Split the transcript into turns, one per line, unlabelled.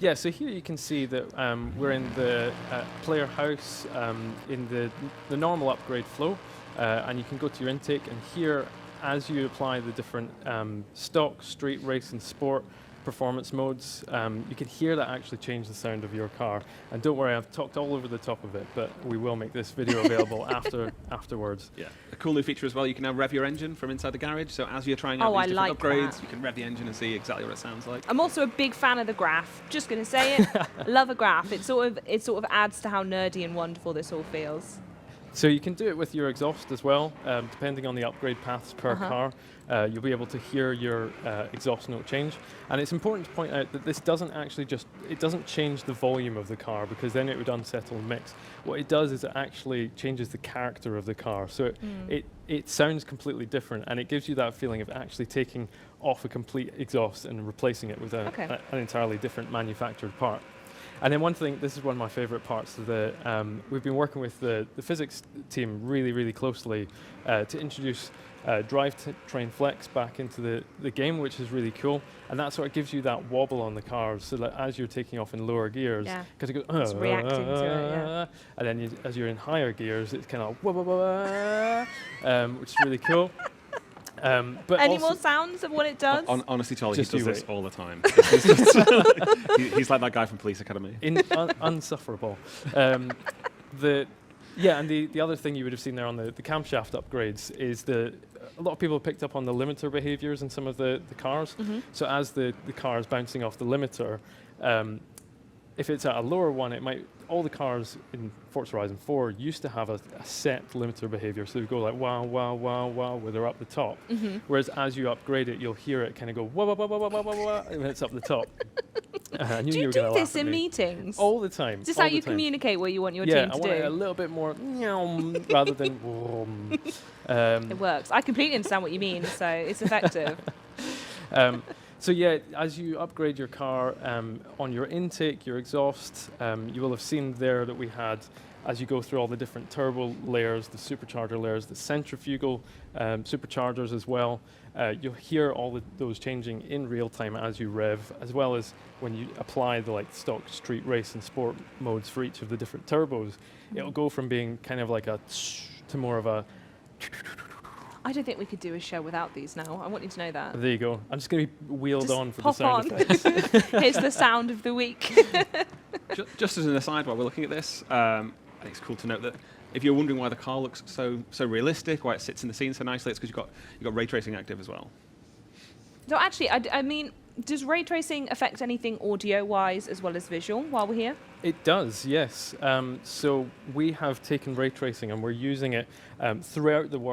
Yeah, so here you can see that we're in the player house in the normal upgrade flow, and you can go to your intake, and here, as you apply the different stock, street, race, and sport performance modes, you can hear that actually change the sound of your car. And don't worry, I've talked all over the top of it, but we will make this video available afterwards.
Yeah, a cool new feature as well. You can now rev your engine from inside the garage. So as you're trying out these different upgrades, you can rev the engine and see exactly what it sounds like.
I'm also a big fan of the graph. Just going to say it. Love a graph. It sort of adds to how nerdy and wonderful this all feels.
So you can do it with your exhaust as well, depending on the upgrade paths per car. You'll be able to hear your exhaust note change. And it's important to point out that this doesn't actually it doesn't change the volume of the car, because then it would unsettle the mix. What it does is it actually changes the character of the car. So it sounds completely different, and it gives you that feeling of actually taking off a complete exhaust and replacing it with an entirely different manufactured part. And then one thing, this is one of my favorite parts of we've been working with the physics team really, really closely to introduce drivetrain flex back into the game, which is really cool. And that sort of gives you that wobble on the car, so that as you're taking off in lower gears, because it goes,
it's reacting to it,
and then as you're in higher gears, it's kind of which is really cool.
But any more sounds of what it does?
Honestly, Charlie, he does this all the time. He's like that guy from Police Academy.
Unsufferable. And the other thing you would have seen there on the camshaft upgrades is a lot of people have picked up on the limiter behaviors in some of the cars. So as the car is bouncing off the limiter, if it's at a lower one, all the cars in Forza Horizon 4 used to have a set limiter behavior, so they would go like wow, wow, wow, wow, where they're up the top. Whereas as you upgrade it, you'll hear it kind of go wah, wah, wah, wah, wah, wah, wah, wah, when it's up the top.
Do you do this in meetings?
All the time.
Is this how you communicate what you want your team to do?
Yeah, I want it a little bit more rather than
It works. I completely understand what you mean, so it's effective.
So yeah, as you upgrade your car on your intake, your exhaust, you will have seen there that we had, as you go through all the different turbo layers, the supercharger layers, the centrifugal superchargers as well, you'll hear all those changing in real time as you rev, as well as when you apply the stock, street, race, and sport modes for each of the different turbos. It'll go from being kind of like a to more of a.
I don't think we could do a show without these now. I want you to know that.
There you go. I'm just going to be wheeled
just
on for the sound effects.
Here's the sound of the week.
Just as an aside, while we're looking at this, I think it's cool to note that if you're wondering why the car looks so realistic, why it sits in the scene so nicely, it's because you've got ray tracing active as well.
So actually, I mean, does ray tracing affect anything audio-wise as well as visual while we're here?
It does, yes. So we have taken ray tracing and we're using it throughout the world.